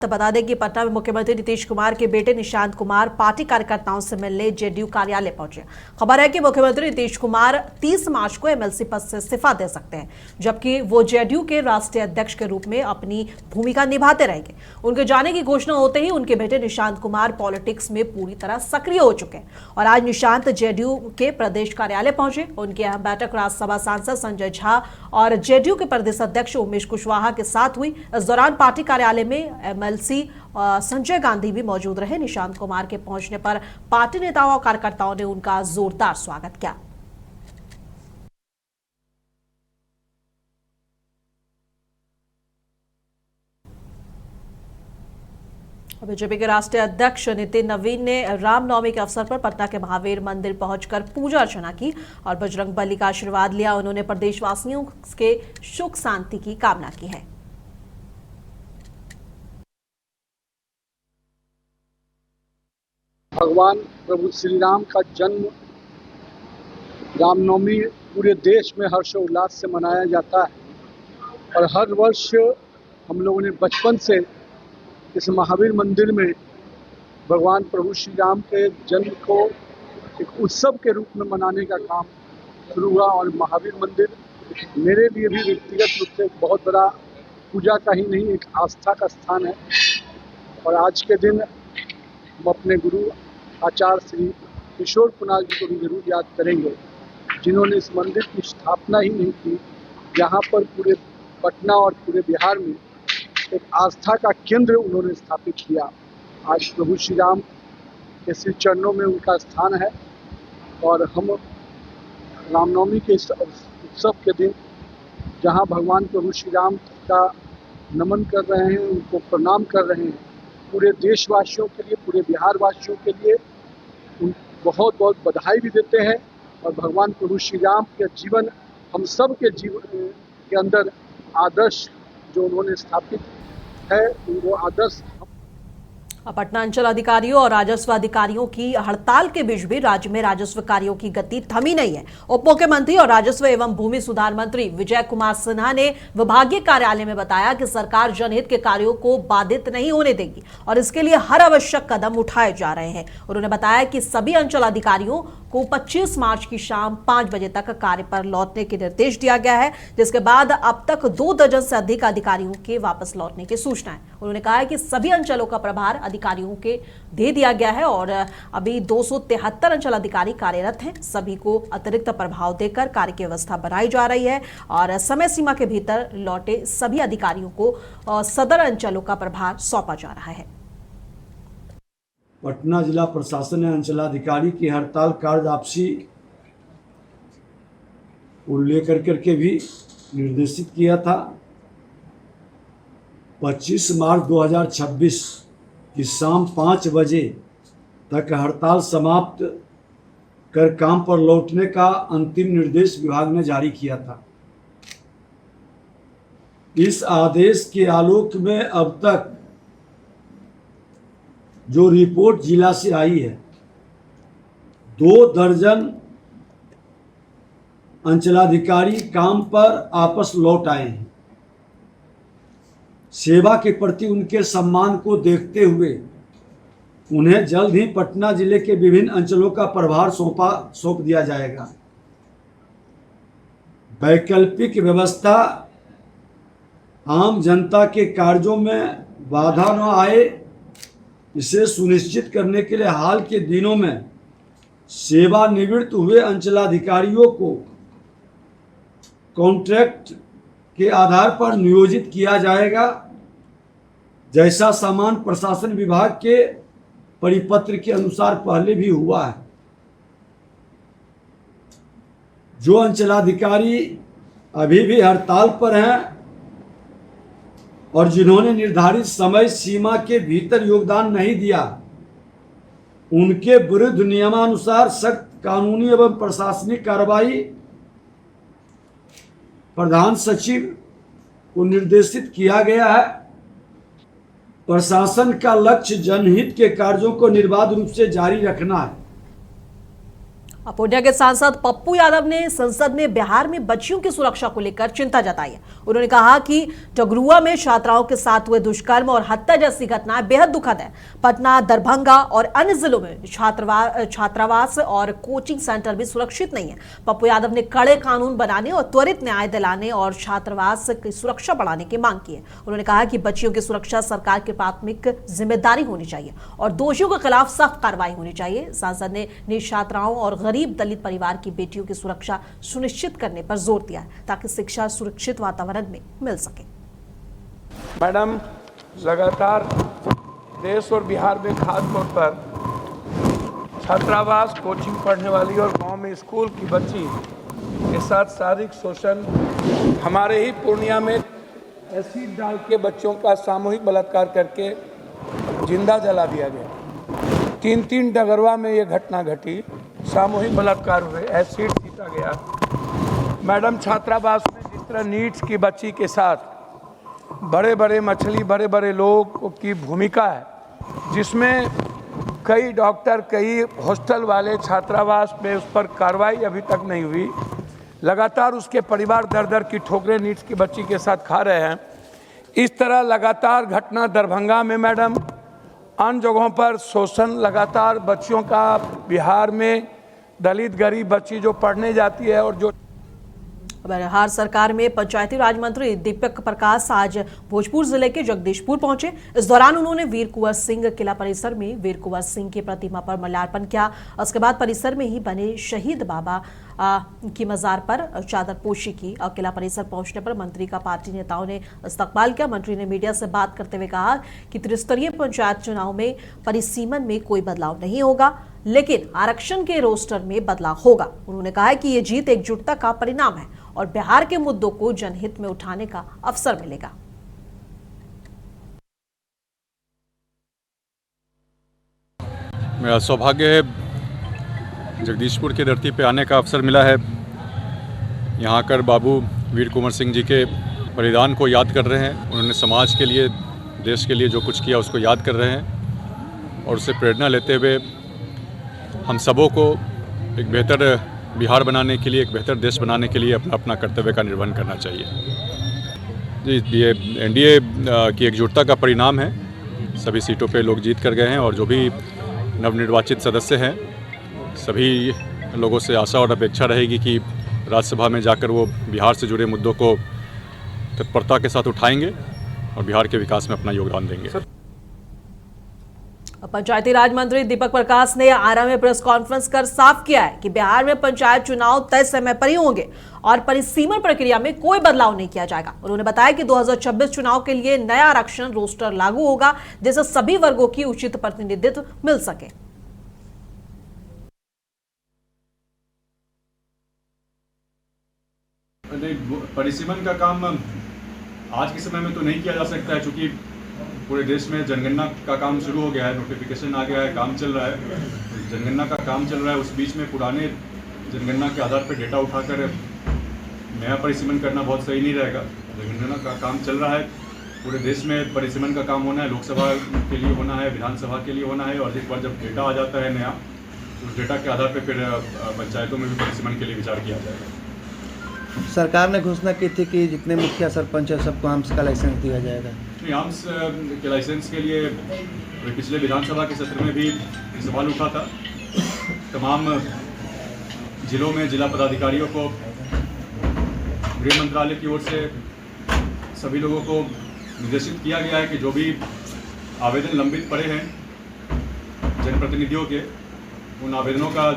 तो बता दें कि पटना में मुख्यमंत्री नीतीश कुमार के बेटे निशांत कुमार पार्टी कार्यकर्ताओं से मिलने जेडीयू कार्यालय पहुंचे। खबर है कि मुख्यमंत्री नीतीश कुमार 30 मार्च को एमएलसी पद से इस्तीफा दे सकते हैं, जबकि वो जेडीयू के राष्ट्रीय अध्यक्ष के रूप में अपनी भूमिका निभाते रहेंगे। उनके जाने की घोषणा होते ही उनके बेटे निशांत कुमार पॉलिटिक्स में पूरी तरह सक्रिय हो चुके हैं और आज निशांत जेडीयू के प्रदेश कार्यालय पहुंचे। उनकी अहम बैठक राज्यसभा सांसद संजय झा और जेडीयू के प्रदेश अध्यक्ष उमेश कुशवाहा के साथ हुई। इस दौरान पार्टी कार्यालय में एमएलसी संजय गांधी भी मौजूद रहे। निशांत कुमार के पहुंचने पर पार्टी नेताओं और कार्यकर्ताओं ने उनका जोरदार स्वागत किया। बीजेपी के राष्ट्रीय अध्यक्ष नितिन नवीन ने रामनवमी के अवसर पर पटना के महावीर मंदिर पहुंचकर पूजा अर्चना की और बजरंग बली का आशीर्वाद लिया। उन्होंने प्रदेशवासियों के सुख शांति की कामना की है। भगवान प्रभु श्री राम का जन्म रामनवमी पूरे देश में हर्षोल्लास से मनाया जाता है और हर वर्ष हम लोगों ने बचपन से इस महावीर मंदिर में भगवान प्रभु श्री राम के जन्म को एक उत्सव के रूप में मनाने का काम शुरू हुआ। और महावीर मंदिर मेरे लिए भी व्यक्तिगत रूप से एक बहुत बड़ा पूजा का ही नहीं, एक आस्था का स्थान है। और आज के दिन हम अपने गुरु आचार्य श्री किशोर कुणाल जी को भी जरूर याद करेंगे, जिन्होंने इस मंदिर की स्थापना ही नहीं की, यहाँ पर पूरे पटना और पूरे बिहार में एक आस्था का केंद्र उन्होंने स्थापित किया। आज प्रभु श्री राम के श्री चरणों में उनका स्थान है और हम रामनवमी के इस उत्सव के दिन जहाँ भगवान प्रभु श्री राम का नमन कर रहे हैं, उनको प्रणाम कर रहे हैं, पूरे देशवासियों के लिए, पूरे बिहार वासियों के लिए बहुत बहुत बधाई भी देते हैं। और भगवान प्रभु श्री राम के जीवन, हम सब के जीवन के अंदर आदर्श जो उन्होंने स्थापित है, वो आदर्श। पटना अंचल अधिकारियों और राजस्व अधिकारियों की हड़ताल के बीच भी राज्य में राजस्व कार्यों की गति थमी नहीं है। उप मुख्यमंत्री और राजस्व एवं भूमि सुधार मंत्री विजय कुमार सिन्हा ने विभागीय कार्यालय में बताया कि सरकार जनहित के कार्यों को बाधित नहीं होने देगी और इसके लिए हर आवश्यक कदम उठाए जा रहे हैं। उन्होंने बताया कि सभी अंचल अधिकारियों को 25 मार्च की शाम 5 बजे तक कार्य पर लौटने के निर्देश दिया गया है, जिसके बाद अब तक 2 दर्जन से अधिक अधिकारियों के वापस लौटने की सूचना है। उन्होंने कहा है कि सभी अंचलों का प्रभार अधिकारियों के दे दिया गया है और अभी 273 अंचल अधिकारी कार्यरत हैं। सभी को अतिरिक्त प्रभाव देकर कार्य की व्यवस्था बनाई जा रही है और समय सीमा के भीतर लौटे सभी अधिकारियों को सदर अंचलों का प्रभार सौंपा जा रहा है। पटना जिला प्रशासन ने अंचलाधिकारी की हड़ताल कार्य वापसी को लेकर करके भी निर्देशित किया था। 25 मार्च 2026 की शाम 5 बजे तक हड़ताल समाप्त कर काम पर लौटने का अंतिम निर्देश विभाग ने जारी किया था। इस आदेश के आलोक में अब तक जो रिपोर्ट जिला से आई है, 2 दर्जन अंचलाधिकारी काम पर वापस लौट आए हैं। सेवा के प्रति उनके सम्मान को देखते हुए उन्हें जल्द ही पटना जिले के विभिन्न अंचलों का प्रभार सौंप दिया जाएगा। वैकल्पिक व्यवस्था आम जनता के कार्यों में बाधा न आए, इसे सुनिश्चित करने के लिए हाल के दिनों में सेवानिवृत्त हुए अंचलाधिकारियों को कॉन्ट्रैक्ट के आधार पर नियोजित किया जाएगा, जैसा सामान्य प्रशासन विभाग के परिपत्र के अनुसार पहले भी हुआ है। जो अंचलाधिकारी अभी भी हड़ताल पर हैं और जिन्होंने निर्धारित समय सीमा के भीतर योगदान नहीं दिया, उनके विरुद्ध नियमानुसार सख्त कानूनी एवं प्रशासनिक कार्रवाई प्रधान सचिव को निर्देशित किया गया है। प्रशासन का लक्ष्य जनहित के कार्यों को निर्बाध रूप से जारी रखना है। पूर्णिया के सांसद पप्पू यादव ने संसद में बिहार में बच्चियों की सुरक्षा को लेकर चिंता जताई है। उन्होंने कहा कि टगरुआ में छात्राओं के साथ हुए दुष्कर्म और हत्या जैसी घटनाएं बेहद दुखद है। पटना, दरभंगा और अन्य जिलों में छात्रावास और कोचिंग सेंटर भी सुरक्षित नहीं है। पप्पू यादव ने कड़े कानून बनाने और त्वरित न्याय दिलाने और छात्रावास की सुरक्षा बढ़ाने की मांग की है। उन्होंने कहा कि बच्चियों की सुरक्षा सरकार की प्राथमिक जिम्मेदारी होनी चाहिए और दोषियों के खिलाफ सख्त कार्रवाई होनी चाहिए। सांसद ने छात्राओं और गरीब दलित परिवार की बेटियों की सुरक्षा सुनिश्चित करने पर जोर दिया है ताकि शिक्षा सुरक्षित वातावरण में मिल सके। मैडम, लगातार देश और बिहार में खास तौर पर छात्रावास, कोचिंग पढ़ने वाली और गांव में स्कूल की बच्ची के साथ शारीरिक शोषण, हमारे ही पूर्णिया में एसिड डाल के बच्चों का सामूहिक बलात्कार करके जिंदा जला दिया गया। 3 डगरवा में ये घटना घटी, सामूहिक बलात्कार हुए, एसिड छीटा गया। मैडम, छात्रावास में जिस तरह नीट्स की बच्ची के साथ बड़े बड़े मछली, बड़े बड़े लोग की भूमिका है, जिसमें कई डॉक्टर, कई हॉस्टल वाले छात्रावास में उस पर कार्रवाई अभी तक नहीं हुई। लगातार उसके परिवार दर दर की ठोकरें नीट्स की बच्ची के साथ खा रहे हैं। इस तरह लगातार घटना दरभंगा में मैडम, अन्य जगहों पर शोषण लगातार बच्चियों का बिहार में, दलित गरीब बच्ची जो पढ़ने जाती है और जो बिहार सरकार में पंचायती राज मंत्री दीपक प्रकाश आज भोजपुर जिले के जगदीशपुर पहुंचे। इस दौरान उन्होंने वीर कुंवर सिंह किला परिसर में वीर कुंवर सिंह की प्रतिमा पर माल्यार्पण किया। उसके बाद परिसर में ही बने शहीद बाबा की मजार पर चादर पोशी की और किला परिसर पहुंचने पर मंत्री का पार्टी नेताओं ने इस्तकबाल किया। मंत्री ने मीडिया से बात करते हुए कहा कि त्रिस्तरीय पंचायत चुनाव में परिसीमन में कोई बदलाव नहीं होगा, लेकिन आरक्षण के रोस्टर में बदलाव होगा। उन्होंने कहा कि ये जीत एकजुटता का परिणाम है और बिहार के मुद्दों को जनहित में उठाने का अवसर मिलेगा। मेरा सौभाग्य है जगदीशपुर की धरती पे आने का अवसर मिला है। यहाँ आकर बाबू वीर कुंवर सिंह जी के बलिदान को याद कर रहे हैं। उन्होंने समाज के लिए, देश के लिए जो कुछ किया उसको याद कर रहे हैं और उससे प्रेरणा लेते हुए हम सबों को एक बेहतर बिहार बनाने के लिए, एक बेहतर देश बनाने के लिए अपना अपना कर्तव्य का निर्वहन करना चाहिए। जी, ये एनडीए की एकजुटता का परिणाम है। सभी सीटों पे लोग जीत कर गए हैं और जो भी नवनिर्वाचित सदस्य हैं, सभी लोगों से आशा और अपेक्षा रहेगी कि राज्यसभा में जाकर वो बिहार से जुड़े मुद्दों को तत्परता के साथ उठाएंगे और बिहार के विकास में अपना योगदान देंगे। पंचायती राज मंत्री दीपक प्रकाश ने आरा में प्रेस कॉन्फ्रेंस कर साफ किया है कि बिहार में पंचायत चुनाव तय समय पर ही होंगे और परिसीमन प्रक्रिया में कोई बदलाव नहीं किया जाएगा। उन्होंने बताया कि 2026 चुनाव के लिए नया आरक्षण रोस्टर लागू होगा, जिससे सभी वर्गों की उचित प्रतिनिधित्व मिल सके। परिसीमन का काम आज के समय में तो नहीं किया जा सकता है, क्योंकि पूरे देश में जनगणना का काम शुरू हो गया है, नोटिफिकेशन आ गया है, काम चल रहा है, जनगणना का काम चल रहा है। उस बीच में पुराने जनगणना के आधार पर डेटा उठाकर नया परिसीमन करना बहुत सही नहीं रहेगा। जनगणना का काम चल रहा है, पूरे देश में परिसीमन का काम होना है, लोकसभा के लिए होना है, विधानसभा के लिए होना है, और एक बार जब डेटा आ जाता है नया, उस डेटा के आधार पर फिर पंचायतों में भी परिसीमन के लिए विचार किया जाएगा। सरकार ने घोषणा की थी कि जितने मुखिया सरपंच है सबको आर्म्स का लाइसेंस दिया जाएगा। नहीं, आर्म्स के लाइसेंस के लिए पिछले विधानसभा के सत्र में भी सवाल उठा था। तमाम जिलों में जिला पदाधिकारियों को गृह मंत्रालय की ओर से सभी लोगों को निर्देशित किया गया है कि जो भी आवेदन लंबित पड़े हैं जनप्रतिनिधियों के, उन आवेदनों का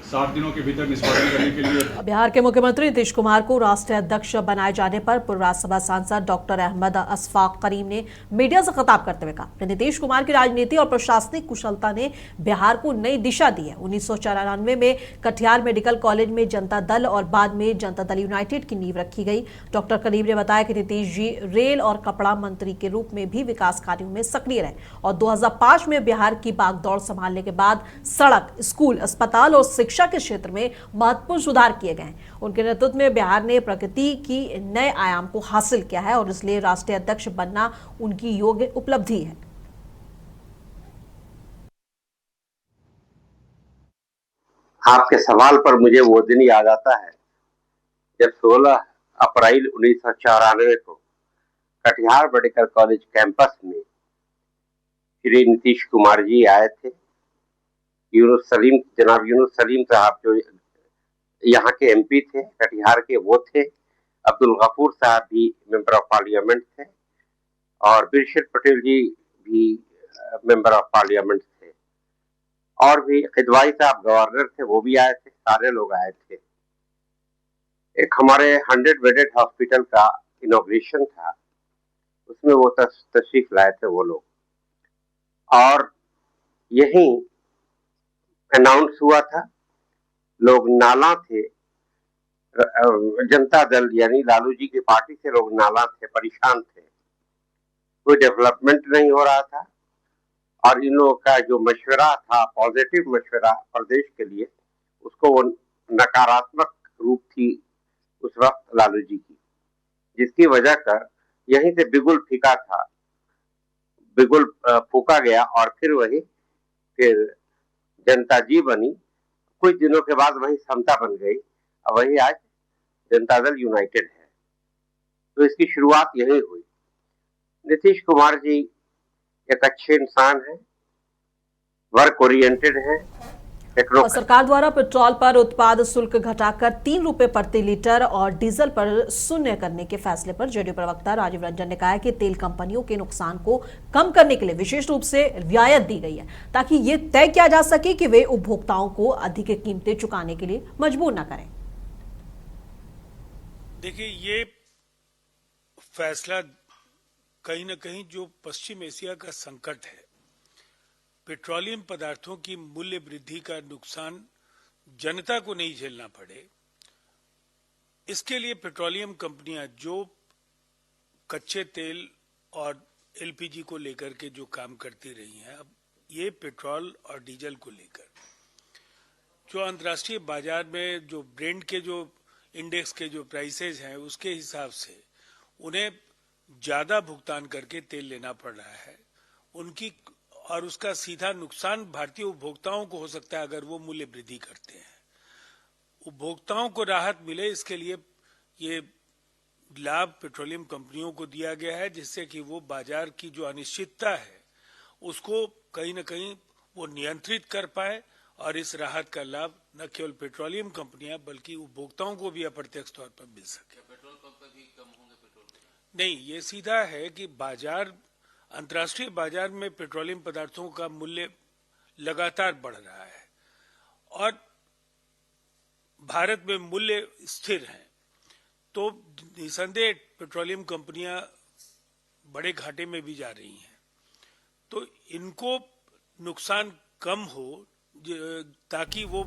60 दिनों के भीतर निष्पादन करने के लिए। बिहार के मुख्यमंत्री नीतीश कुमार को राष्ट्रीय अध्यक्ष बनाए जाने पर पूर्व राज्यसभा सांसद डॉक्टर अहमद अशफाक करीम ने मीडिया से खिताब करते हुए कहा, नीतीश कुमार की राजनीति और प्रशासनिक कुशलता ने बिहार को नई दिशा दी है। 1994 में कटिहार मेडिकल कॉलेज में जनता दल और बाद में जनता दल यूनाइटेड की नींव रखी गई। डॉक्टर करीम ने बताया कि नीतीश जी रेल और कपड़ा मंत्री के रूप में भी विकास कार्यों में सक्रिय रहे और 2005 में बिहार की बागडोर संभालने के बाद सड़क, स्कूल, अस्पताल और शिक्षा के क्षेत्र में महत्वपूर्ण सुधार किए गए हैं। उनके नेतृत्व में बिहार ने प्रगति की नए आयाम को हासिल किया है और इसलिए राष्ट्रीय अध्यक्ष बनना उनकी योग्य उपलब्धि है। आपके सवाल पर मुझे वो दिन याद आता है जब 16 अप्रैल 1994 को कटिहार मेडिकल कॉलेज कैंपस में श्री नीतीश कुमार जी आए थे। जनाब यूनुस सलीम साहब जो यहाँ के एमपी थे, कटिहार के, वो थे। अब्दुल गफूर साहब भी मेंबर ऑफ पार्लियामेंट थे और बिरशर पटेल जी भी मेंबर ऑफ पार्लियामेंट थे और भी खिदवाई साहब गवर्नर थे, वो भी आए थे। सारे लोग आए थे। एक हमारे 100 बेडेड हॉस्पिटल का इनॉग्रेशन था, उसमें वो तशरीफ लाए थे वो लोग। और यही अनाउंस हुआ था, लोग नाला थे, जनता दल यानी लालू जी की पार्टी से लोग नाला थे, परेशान थे, कोई डेवलपमेंट नहीं हो रहा था। और इन लोगों का जो मशवरा था, पॉजिटिव मशवरा प्रदेश के लिए, उसको वो नकारात्मक रूप थी उस वक्त लालू जी की, जिसकी वजह कर यहीं से बिगुल फीका था, बिगुल फूका गया और फिर जनता जी बनी। कुछ दिनों के बाद वही समता बन गई और वही आज जनता दल यूनाइटेड है। तो इसकी शुरुआत यही हुई। नीतीश कुमार जी एक अच्छे इंसान हैं, वर्क ओरिएंटेड हैं, और सरकार द्वारा पेट्रोल पर उत्पाद शुल्क घटाकर 3 रुपए प्रति लीटर और डीजल पर 0 करने के फैसले पर जेडीयू प्रवक्ता राजीव रंजन ने कहा है कि तेल कंपनियों के नुकसान को कम करने के लिए विशेष रूप से रियायत दी गई है ताकि ये तय किया जा सके कि वे उपभोक्ताओं को अधिक कीमतें चुकाने के लिए मजबूर न करें। देखिए, ये फैसला कहीं न कहीं जो पश्चिम एशिया का संकट है, पेट्रोलियम पदार्थों की मूल्य वृद्धि का नुकसान जनता को नहीं झेलना पड़े, इसके लिए पेट्रोलियम कंपनियां जो कच्चे तेल और एलपीजी को लेकर के जो काम करती रही हैं, अब ये पेट्रोल और डीजल को लेकर जो अंतर्राष्ट्रीय बाजार में जो ब्रेंड के जो इंडेक्स के जो प्राइसेज हैं, उसके हिसाब से उन्हें ज्यादा भुगतान करके तेल लेना पड़ रहा है उनकी, और उसका सीधा नुकसान भारतीय उपभोक्ताओं को हो सकता है अगर वो मूल्य वृद्धि करते हैं। उपभोक्ताओं को राहत मिले, इसके लिए ये लाभ पेट्रोलियम कंपनियों को दिया गया है, जिससे कि वो बाजार की जो अनिश्चितता है उसको कहीं न कहीं वो नियंत्रित कर पाए और इस राहत का लाभ न केवल पेट्रोलियम कंपनियां बल्कि उपभोक्ताओं को भी अप्रत्यक्ष तौर पर मिल सके। पेट्रोल पंप पर भी कम होंगे पेट्रोल? नहीं, ये सीधा है कि बाजार, अंतर्राष्ट्रीय बाजार में पेट्रोलियम पदार्थों का मूल्य लगातार बढ़ रहा है और भारत में मूल्य स्थिर है, तो निसंदेह पेट्रोलियम कंपनियां बड़े घाटे में भी जा रही हैं। तो इनको नुकसान कम हो ताकि वो